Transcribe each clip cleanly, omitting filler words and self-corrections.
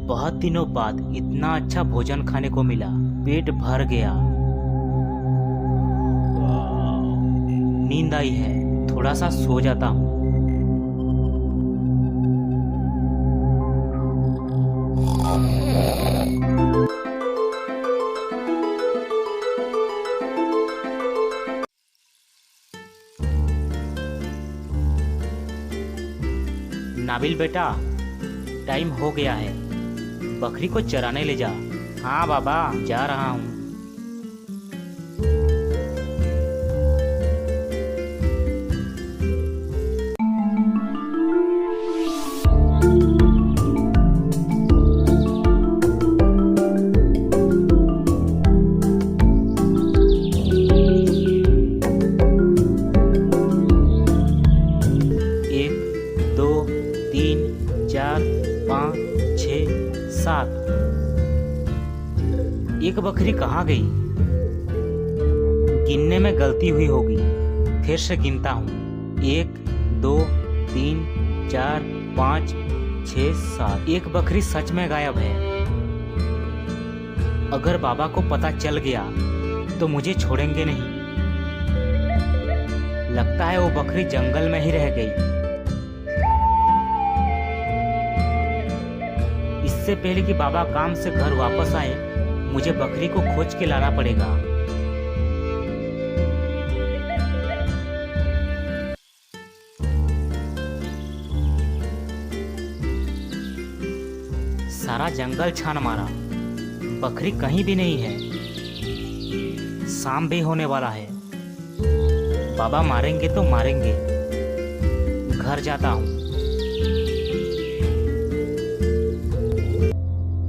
बहुत दिनों बाद इतना अच्छा भोजन खाने को मिला, पेट भर गया। नींद आई है, थोड़ा सा सो जाता हूँ। नाबिल बेटा, टाइम हो गया है, बकरी को चराने ले जा। हाँ बाबा, जा रहा हूँ। एक बकरी कहाँ गई? गिनने में गलती हुई होगी, फिर से गिनता हूँ। 1 2 3 4 5 6 7। एक बकरी सच में गायब है। अगर बाबा को पता चल गया तो मुझे छोड़ेंगे नहीं। लगता है वो बकरी जंगल में ही रह गई। इससे पहले कि बाबा काम से घर वापस आए, मुझे बकरी को खोज के लाना पड़ेगा। सारा जंगल छान मारा, बकरी कहीं भी नहीं है। शाम भी होने वाला है, बाबा मारेंगे तो मारेंगे। घर जाता हूँ।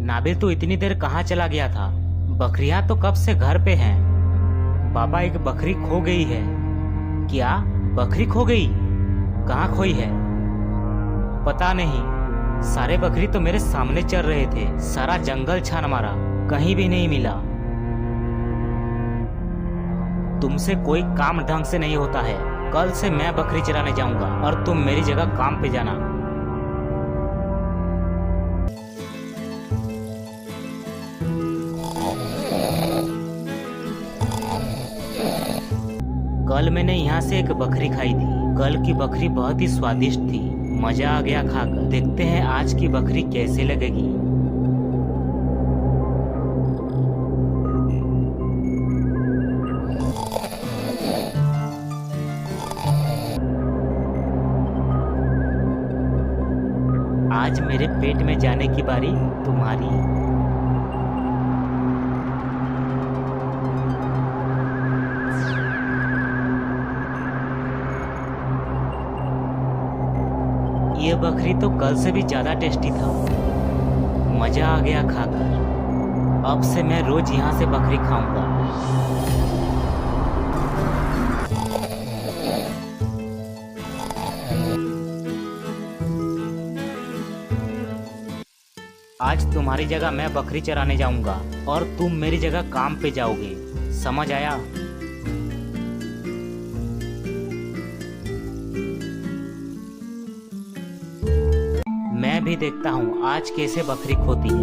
नाबिल तो इतनी देर कहाँ चला गया था? बकरियां तो कब से घर पे हैं। बाबा, एक बकरी खो गई है। क्या बकरी खो गई? कहाँ खोई है? पता नहीं। सारे बकरी तो मेरे सामने चल रहे थे। सारा जंगल छान मारा, कहीं भी नहीं मिला। तुमसे कोई काम ढंग से नहीं होता है। कल से मैं बकरी चराने जाऊंगा और तुम मेरी जगह काम पे जाना। कल मैंने यहाँ से एक बकरी खाई थी। कल की बकरी बहुत ही स्वादिष्ट थी, मजा आ गया खाकर। देखते हैं आज की बकरी कैसे लगेगी। आज मेरे पेट में जाने की बारी तुम्हारी। ये बकरी तो कल से भी ज्यादा टेस्टी था, मजा आ गया खाकर। अब से मैं रोज यहाँ से बकरी खाऊंगा। आज तुम्हारी जगह मैं बकरी चराने जाऊंगा और तुम मेरी जगह काम पे जाओगे, समझ आया? मैं भी देखता हूँ आज कैसे बकरी खोती है।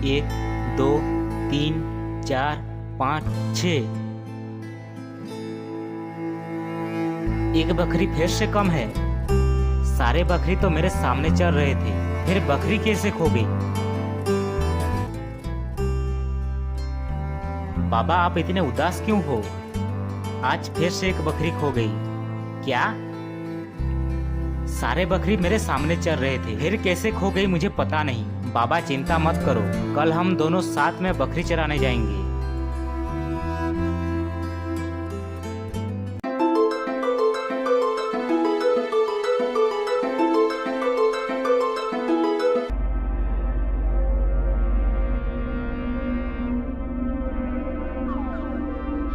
एक 2 3 4 5 6। एक बकरी फिर से कम है। सारे बकरी तो मेरे सामने चल रहे थे, फिर बकरी कैसे खो गई? बाबा, आप इतने उदास क्यों हो? आज फिर से एक बकरी खो गई। क्या? सारे बकरी मेरे सामने चल रहे थे, फिर कैसे खो गई मुझे पता नहीं। बाबा चिंता मत करो, कल हम दोनों साथ में बकरी चराने जाएंगे।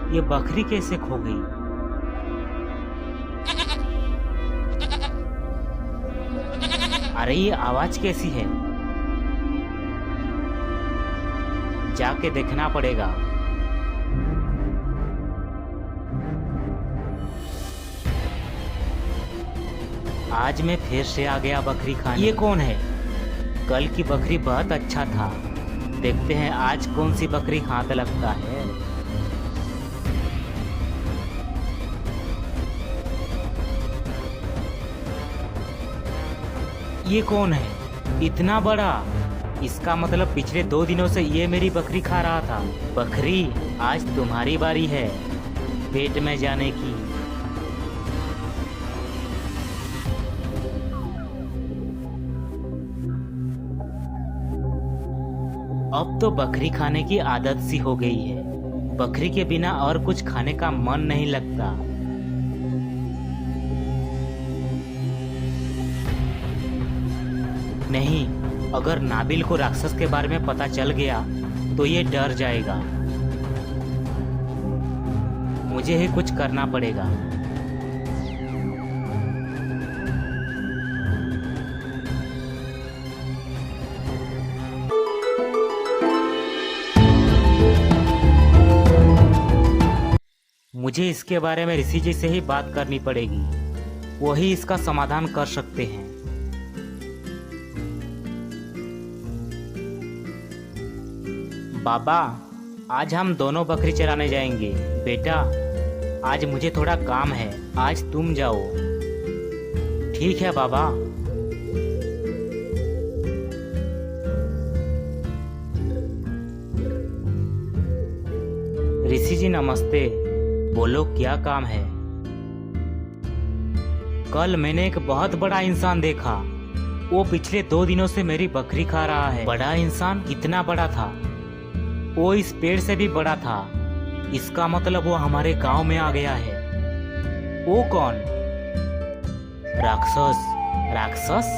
ये बकरी कैसे खो गई? अरे ये आवाज कैसी है? जाके देखना पड़ेगा। आज मैं फिर से आ गया बकरी खाने। ये कौन है? कल की बकरी बहुत अच्छा था। देखते हैं आज कौन सी बकरी हाथ लगता है। ये कौन है इतना बड़ा? इसका मतलब पिछले 2 दिनों से ये मेरी बकरी खा रहा था। बकरी, आज तुम्हारी बारी है पेट में जाने की। अब तो बकरी खाने की आदत सी हो गई है। बकरी के बिना और कुछ खाने का मन नहीं लगता। नहीं, अगर नाबिल को राक्षस के बारे में पता चल गया तो ये डर जाएगा। मुझे ही कुछ करना पड़ेगा। मुझे इसके बारे में ऋषि जी से ही बात करनी पड़ेगी। वही इसका समाधान कर सकते हैं। बाबा, आज हम दोनों बकरी चराने जाएंगे। बेटा, आज मुझे थोड़ा काम है, आज तुम जाओ। ठीक है बाबा। ऋषि जी नमस्ते। बोलो क्या काम है? कल मैंने एक बहुत बड़ा इंसान देखा। वो पिछले 2 दिनों से मेरी बकरी खा रहा है। बड़ा इंसान? कितना बड़ा था? वो इस पेड़ से भी बड़ा था। इसका मतलब वो हमारे गांव में आ गया है। वो कौन? राक्षस। राक्षस?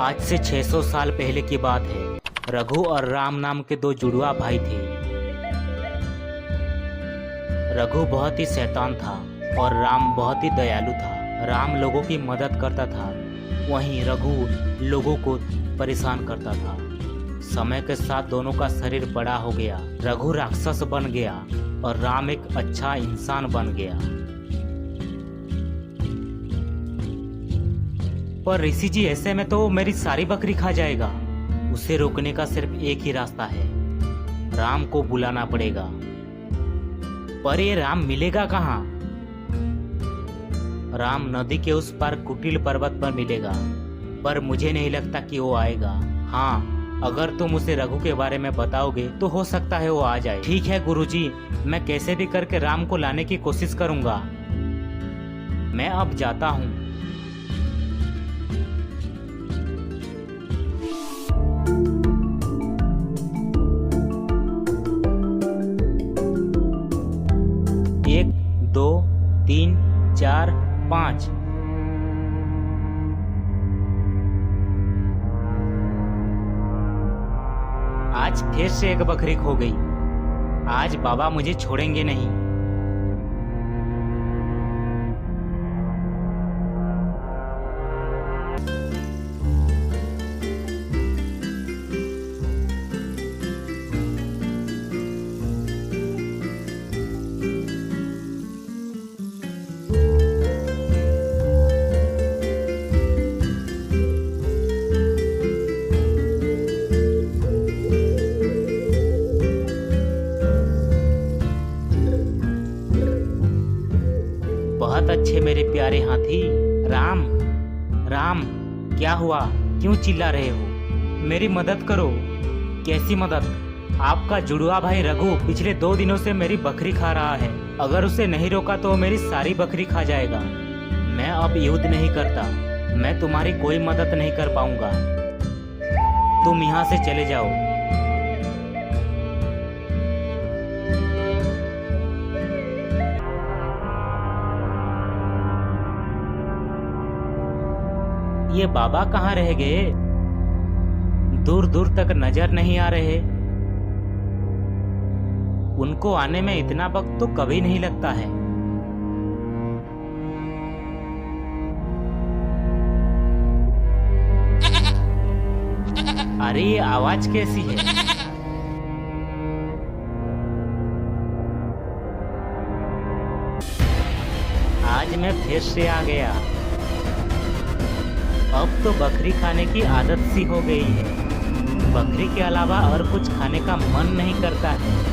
आज से 600 साल पहले की बात है। रघु और राम नाम के 2 जुड़वा भाई थे। रघु बहुत ही शैतान था और राम बहुत ही दयालु था। राम लोगों की मदद करता था, वहीं रघु लोगों को परेशान करता था। समय के साथ दोनों का शरीर बड़ा हो गया। रघु राक्षस बन गया और राम एक अच्छा इंसान बन गया। पर ऋषि जी, ऐसे में तो वो मेरी सारी बकरी खा जाएगा। उसे रोकने का सिर्फ एक ही रास्ता है, राम को बुलाना पड़ेगा। पर ये राम मिलेगा कहाँ? राम नदी के उस पार कुटिल पर्वत पर मिलेगा, पर मुझे नहीं लगता कि वो आएगा। हाँ, अगर तुम उसे रघु के बारे में बताओगे तो हो सकता है वो आ जाए। ठीक है गुरुजी, मैं कैसे भी करके राम को लाने की कोशिश करूंगा। मैं अब जाता हूँ। एक, 2, 3, 4, 5। आज फिर से एक बकरी खो गई। आज बाबा मुझे छोड़ेंगे नहीं। बहुत अच्छे मेरे प्यारे हाथी। राम, राम, क्या हुआ? क्यों चिल्ला रहे हो? मेरी मदद करो। कैसी मदद? आपका जुड़वा भाई रघु पिछले 2 दिनों से मेरी बकरी खा रहा है। अगर उसे नहीं रोका तो मेरी सारी बकरी खा जाएगा। मैं अब युद्ध नहीं करता। मैं तुम्हारी कोई मदद नहीं कर पाऊंगा। तुम यहाँ से चले जाओ। ये बाबा कहाँ रह गए? दूर दूर तक नजर नहीं आ रहे। उनको आने में इतना वक्त तो कभी नहीं लगता है। अरे ये आवाज कैसी है? आज मैं फिर से आ गया। अब तो बकरी खाने की आदत सी हो गई है। बकरी के अलावा और कुछ खाने का मन नहीं करता है।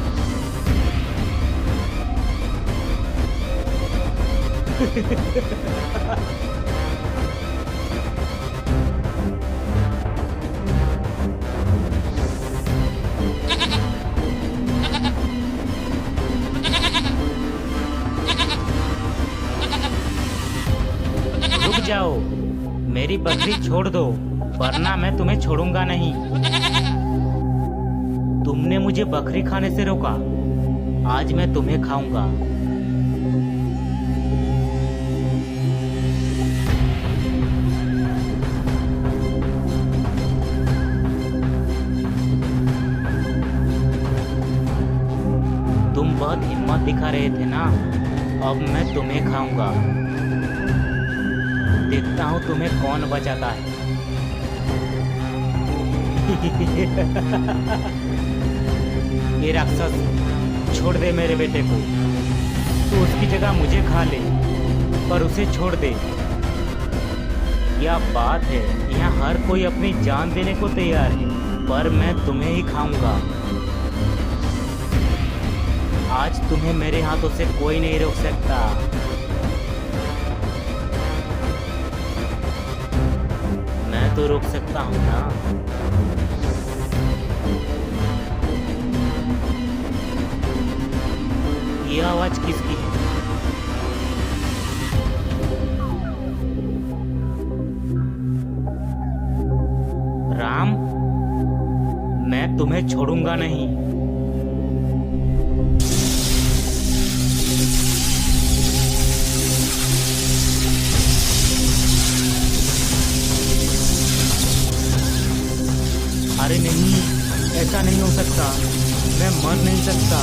रुक जाओ, मेरी बकरी छोड़ दो, वरना मैं तुम्हें छोड़ूंगा नहीं। तुमने मुझे बकरी खाने से रोका, आज मैं तुम्हें खाऊंगा। तुम बहुत हिम्मत दिखा रहे थे ना, अब मैं तुम्हें खाऊंगा। देखता हूँ तुम्हें कौन बचाता है। ये राक्षस, छोड़ दे मेरे बेटे को। तू उसकी जगह मुझे खा ले, पर उसे छोड़ दे। क्या बात है, यहाँ हर कोई अपनी जान देने को तैयार है, पर मैं तुम्हें ही खाऊंगा। आज तुम्हें मेरे हाथों से कोई नहीं रोक सकता। मैं तो रोक सकता हूँ ना। ये आवाज किसकी है? राम, मैं तुम्हें छोड़ूंगा नहीं। अरे नहीं, ऐसा नहीं हो सकता, मैं मर नहीं सकता।